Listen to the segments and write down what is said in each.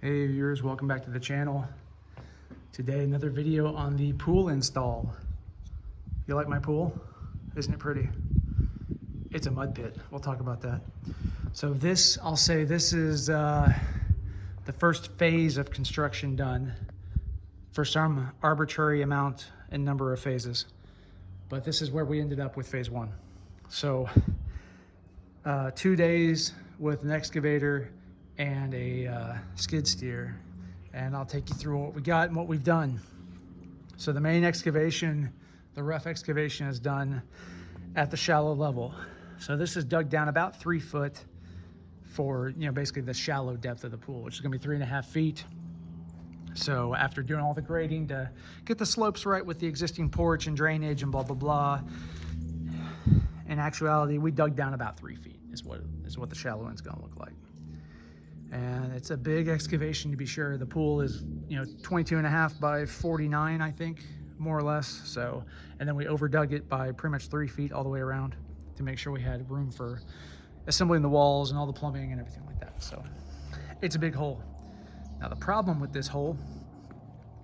Hey viewers, welcome back to the channel. Today another video on the pool install. You like my pool? Isn't it pretty? It's a mud pit. We'll talk about that. So this, I'll say this is the first phase of construction done for some arbitrary amount and number of phases. But this is where we ended up with phase one. So 2 days with an excavator and a skid steer, and I'll take you through what we got and what we've done. So the main excavation, the rough excavation, is done at the shallow level. So this is dug down about 3 foot for, basically the shallow depth of the pool, which is gonna be 3.5 feet. So after doing all the grading to get the slopes right with the existing porch and drainage and blah, blah, blah, in actuality, we dug down about 3 feet is what the shallow end's gonna look like. And it's a big excavation, to be sure. The pool is, 22.5 by 49, I think, more or less. So, and then we overdug it by pretty much 3 feet all the way around to make sure we had room for assembling the walls and all the plumbing and everything like that. So it's a big hole. Now the problem with this hole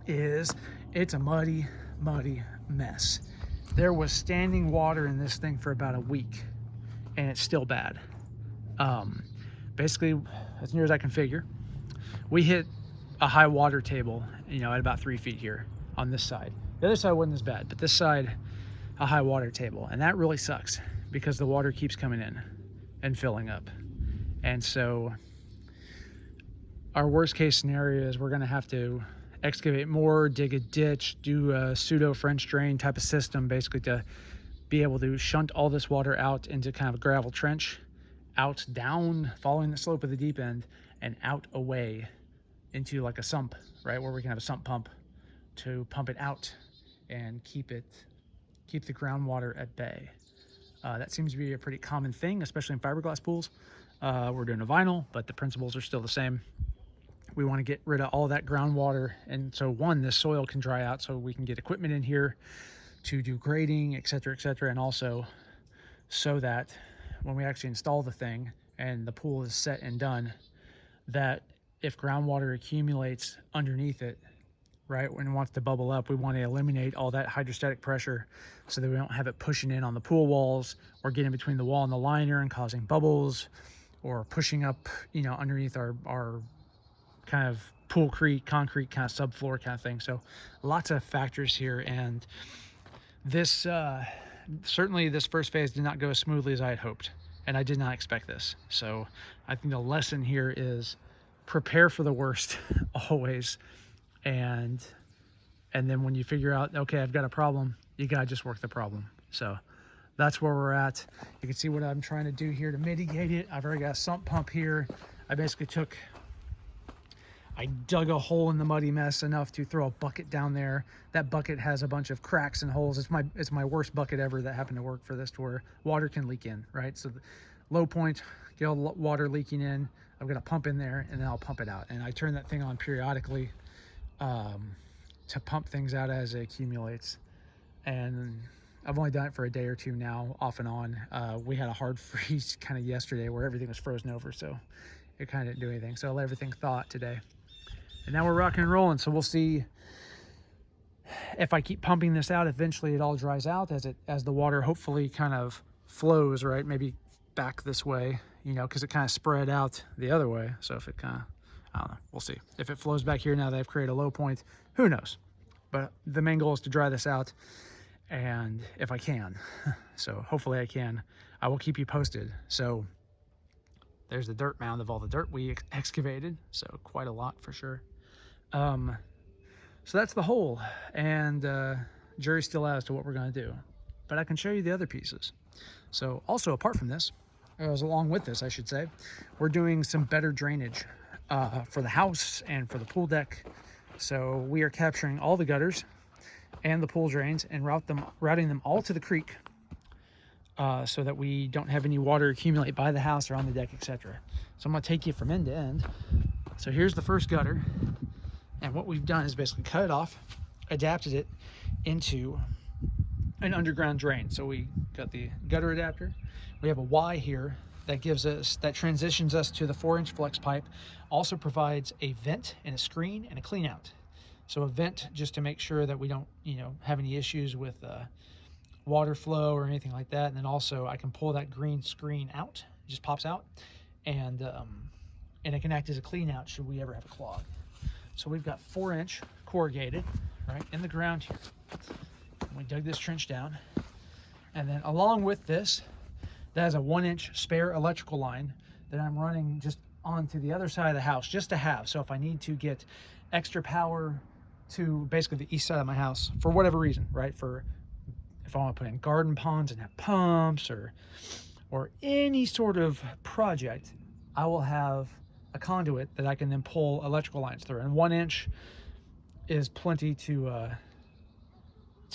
is it's a muddy, muddy mess. There was standing water in this thing for about a week, and it's still bad. Basically, as near as I can figure, we hit a high water table, at about 3 feet here on this side. The other side wasn't as bad, but this side, a high water table. And that really sucks because the water keeps coming in and filling up. And so our worst case scenario is we're gonna have to excavate more, dig a ditch, do a pseudo French drain type of system, basically to be able to shunt all this water out into kind of a gravel trench, out, down, following the slope of the deep end, and out away into like a sump, right, where we can have a sump pump to pump it out and keep the groundwater at bay. That seems to be a pretty common thing, especially in fiberglass pools. We're doing a vinyl, but the principles are still the same. We want to get rid of all that groundwater, and so this soil can dry out so we can get equipment in here to do grading, et cetera, and also so that when we actually install the thing and the pool is set and done, that if groundwater accumulates underneath it, right, when it wants to bubble up, we want to eliminate all that hydrostatic pressure so that we don't have it pushing in on the pool walls or getting between the wall and the liner and causing bubbles, or pushing up, underneath our kind of pool concrete kind of subfloor kind of thing. So lots of factors here, and this certainly this first phase did not go as smoothly as I had hoped, and I did not expect this. So I think the lesson here is prepare for the worst always, and then when you figure out, okay, I've got a problem, you gotta just work the problem. So that's where we're at. You can see what I'm trying to do here to mitigate it. I've already got a sump pump here. I basically I dug a hole in the muddy mess enough to throw a bucket down there. That bucket has a bunch of cracks and holes. It's my worst bucket ever that happened to work for this, to where water can leak in, right? So the low point, get all the water leaking in. I'm gonna pump in there and then I'll pump it out. And I turn that thing on periodically to pump things out as it accumulates. And I've only done it for a day or two now, off and on. We had a hard freeze kind of yesterday where everything was frozen over, so it kind of didn't do anything. So I let everything thaw today. And now we're rocking and rolling, so we'll see if I keep pumping this out. Eventually it all dries out as the water hopefully kind of flows, right? Maybe back this way, because it kind of spread out the other way. So if it kind of, I don't know, we'll see. If it flows back here now that I've created a low point, who knows? But the main goal is to dry this out, and if I can, so hopefully I can, I will keep you posted. So there's the dirt mound of all the dirt we excavated, so quite a lot for sure. So that's the hole, and jury's still out as to what we're going to do, but I can show you the other pieces. So also, apart from this, along with this I should say, we're doing some better drainage for the house and for the pool deck. So we are capturing all the gutters and the pool drains and routing them all to the creek, so that we don't have any water accumulate by the house or on the deck, etc. So I'm going to take you from end to end. So here's the first gutter, and what we've done is basically cut it off, adapted it into an underground drain. So we got the gutter adapter, we have a Y here that transitions us to the 4-inch flex pipe also provides a vent and a screen and a clean out. So a vent just to make sure that we don't, have any issues with water flow or anything like that. And then also I can pull that green screen out, it just pops out, and it can act as a clean out should we ever have a clog. So we've got 4-inch corrugated right in the ground here. We dug this trench down, and then along with this, that has a 1-inch spare electrical line that I'm running just onto the other side of the house, just to have. So if I need to get extra power to basically the east side of my house for whatever reason, right? For if I want to put in garden ponds and have pumps or any sort of project, I will have a conduit that I can then pull electrical lines through. And 1 inch is plenty to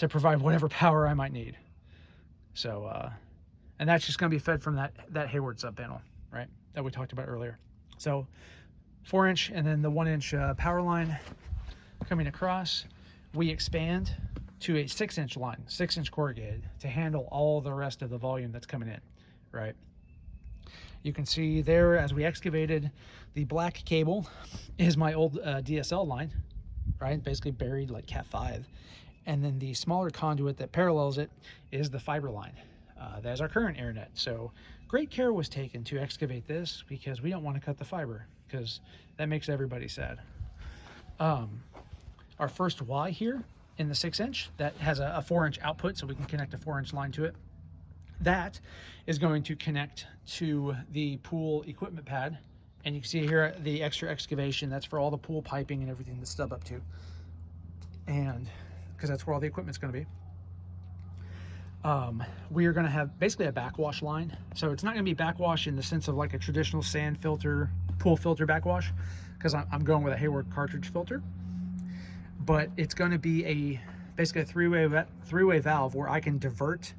provide whatever power I might need. So, and that's just going to be fed from that Hayward sub panel, right? That we talked about earlier. So 4-inch and then the 1-inch power line coming across. We expand to a 6-inch line, 6-inch corrugated, to handle all the rest of the volume that's coming in, right? You can see there as we excavated, the black cable is my old DSL line, right? Basically buried like Cat 5. And then the smaller conduit that parallels it is the fiber line. That's our current internet. So great care was taken to excavate this because we don't want to cut the fiber because that makes everybody sad. Our first Y here in the 6-inch that has a 4-inch output, so we can connect a 4-inch line to it. That is going to connect to the pool equipment pad, and you can see here the extra excavation. That's for all the pool piping and everything to stub up to, and because that's where all the equipment's going to be. We are going to have basically a backwash line. So it's not going to be backwash in the sense of like a traditional sand filter, pool filter backwash, because I'm going with a Hayward cartridge filter. But it's going to be basically a three-way valve where I can divert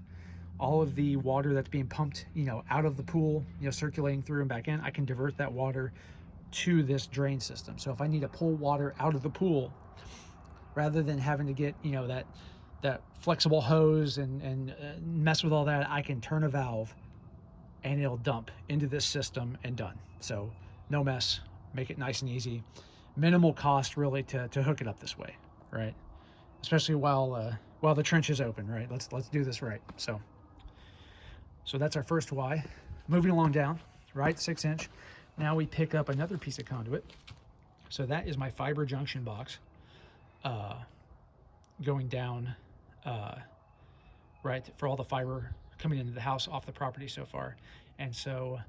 all of the water that's being pumped, out of the pool, circulating through and back in. I can divert that water to this drain system. So if I need to pull water out of the pool, rather than having to get, that flexible hose and mess with all that, I can turn a valve and it'll dump into this system and done. So no mess, make it nice and easy. Minimal cost really to hook it up this way, right? Especially while the trench is open, right? Let's do this right. So that's our first Y. Moving along down, right, 6-inch. Now we pick up another piece of conduit. So that is my fiber junction box going down, right, for all the fiber coming into the house off the property so far. And so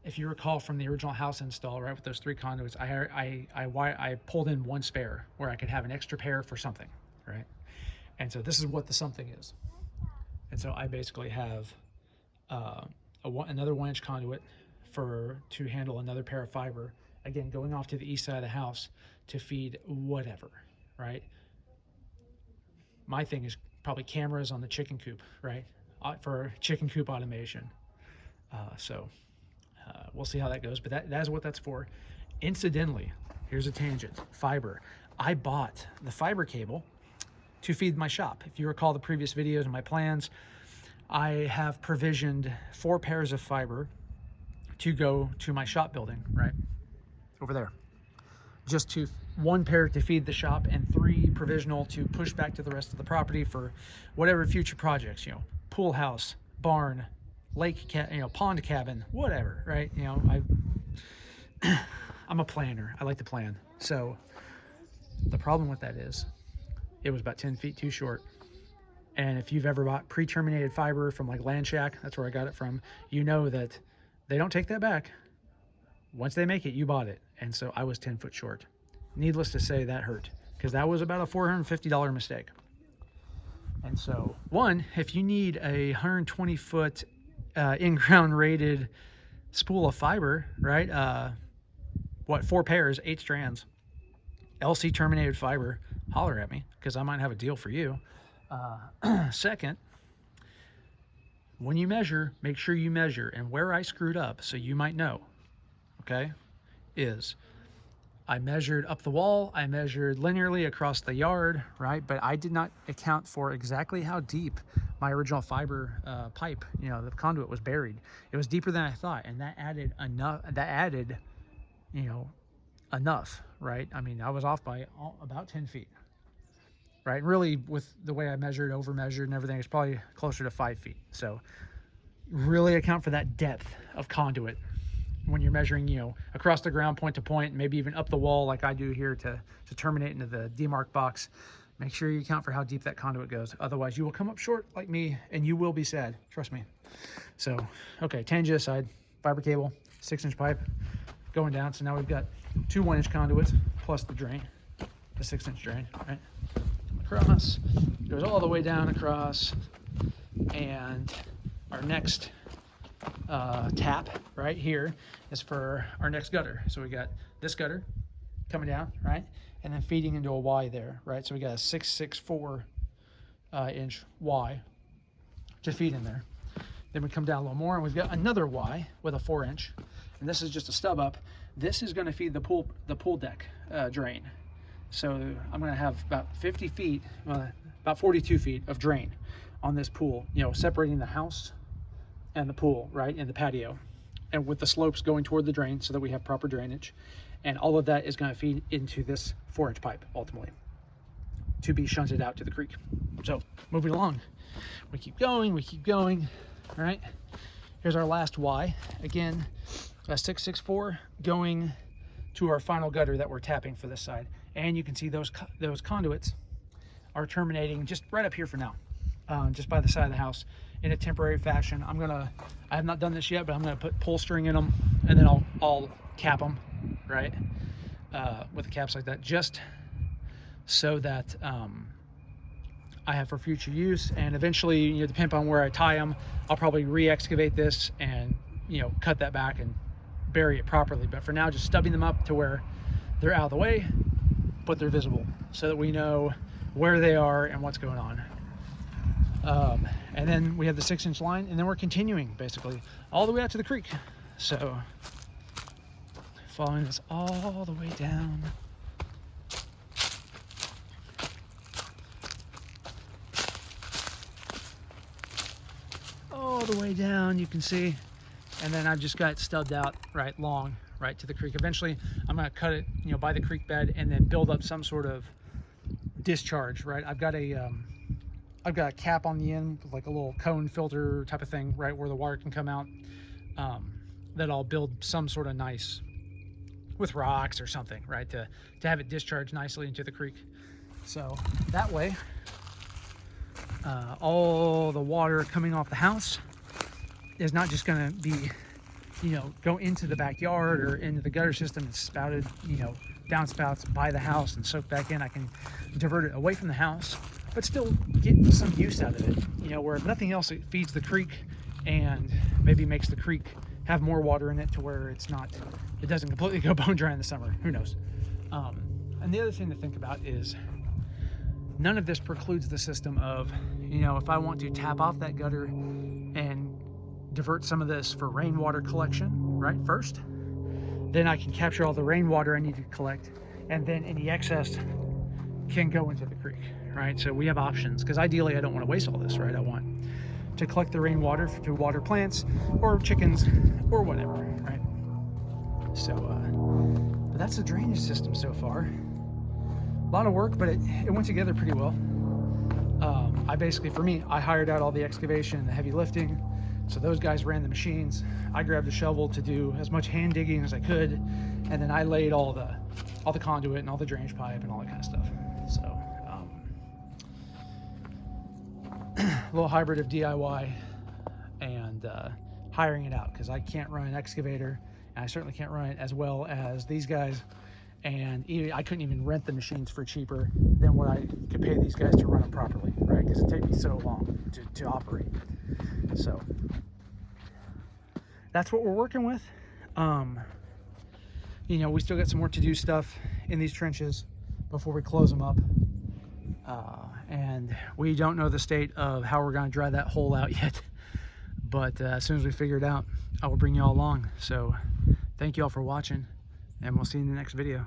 if you recall from the original house install, right, with those 3 conduits, I pulled in 1 spare where I could have an extra pair for something, right? And so this is what the something is. And so I basically have another 1-inch conduit to handle another pair of fiber, again, going off to the east side of the house to feed whatever, right? My thing is probably cameras on the chicken coop, right? For chicken coop automation. We'll see how that goes, but that is what that's for. Incidentally, here's a tangent, fiber. I bought the fiber cable to feed my shop. If you recall the previous videos and my plans, I have provisioned 4 pairs of fiber to go to my shop building, right? Over there. Just 1 pair to feed the shop and 3 provisional to push back to the rest of the property for whatever future projects, pool house, barn, lake, pond cabin, whatever, right? I'm a planner. I like to plan. So the problem with that is it was about 10 feet too short. And if you've ever bought pre-terminated fiber from like Land Shack, that's where I got it from, you know that they don't take that back. Once they make it, you bought it. And so I was 10 foot short. Needless to say, that hurt because that was about a $450 mistake. And so, if you need a 120 foot in-ground rated spool of fiber, right? 4 pairs, 8 strands, LC terminated fiber, holler at me because I might have a deal for you. Second, when you measure, make sure you measure. And where I screwed up, so you might know, okay, is I measured up the wall, I measured linearly across the yard, right? But I did not account for exactly how deep my original fiber pipe, you know, the conduit was buried. It was deeper than I thought, and that added enough, you know, enough, right? I mean, I was off by about 10 feet, right? Really, with the way I measured, over measured and everything, it's probably closer to 5 feet. So really account for that depth of conduit when you're measuring, you know, across the ground, point to point, maybe even up the wall like I do here to terminate into the demarc box. Make sure you account for how deep that conduit goes. Otherwise, you will come up short like me, and you will be sad. Trust me. So, okay, tangent aside, fiber cable, 6-inch pipe going down. So now we've got 2 1-inch conduits plus the drain, the 6-inch drain, right? Come across, goes all the way down across, and our next tap right here is for our next gutter. So we got this gutter coming down, right, and then feeding into a Y there, right? So we got a 664 inch Y to feed in there. Then we come down a little more, and we've got another Y with a 4-inch, and this is just a stub up. This is going to feed the pool deck drain. So I'm going to have about 50 feet, about 42 feet of drain on this pool, you know, separating the house and the pool, right, and the patio, and with the slopes going toward the drain so that we have proper drainage. And all of that is going to feed into this 4-inch pipe ultimately to be shunted out to the creek. So moving along, we keep going, all right? Here's our last Y. Again, a 664 going to our final gutter that we're tapping for this side. And you can see those conduits are terminating just right up here for now, just by the side of the house in a temporary fashion. I have not done this yet, but I'm gonna put pull string in them, and then I'll cap them, right, with the caps like that, just so that I have for future use. And eventually, you know, depending on where I tie them, I'll probably re-excavate this and, you know, cut that back and bury it properly. But for now, just stubbing them up to where they're out of the way, but they're visible, so that we know where they are and what's going on. And then we have the 6-inch line, and then we're continuing basically all the way out to the creek. So following this all the way down. All the way down, you can see. And then I've just got it stubbed out right long, right to the creek. Eventually, I'm gonna cut it, you know, by the creek bed, and then build up some sort of discharge, right? I've got a cap on the end, like a little cone filter type of thing, right, where the water can come out, that I'll build some sort of nice with rocks or something, right, to have it discharge nicely into the creek. So that way, all the water coming off the house is not just going to be, you know, go into the backyard or into the gutter system and spouted, you know, downspouts by the house and soak back in. I can divert it away from the house, but still get some use out of it, you know, where if nothing else, it feeds the creek and maybe makes the creek have more water in it to where it doesn't completely go bone dry in the summer. Who knows? And the other thing to think about is none of this precludes the system of, you know, if I want to tap off that gutter and divert some of this for rainwater collection, right, first, then I can capture all the rainwater I need to collect, and then any excess can go into the creek, right? So we have options, because ideally I don't want to waste all this, right? I want to collect the rainwater to water plants or chickens or whatever, right? So, but that's the drainage system so far. A lot of work, but it went together pretty well. I basically, for me, I hired out all the excavation and the heavy lifting. So those guys ran the machines. I grabbed a shovel to do as much hand digging as I could, and then I laid all the conduit and all the drainage pipe and all that kind of stuff. So a little hybrid of DIY and hiring it out, because I can't run an excavator, and I certainly can't run it as well as these guys. And I couldn't even rent the machines for cheaper than what I could pay these guys to run them properly, right? Because it takes me so long to operate. So that's what we're working with. You know, we still got some work to do stuff in these trenches before we close them up. And we don't know the state of how we're going to dry that hole out yet. But as soon as we figure it out, I will bring you all along. So thank you all for watching, and we'll see you in the next video.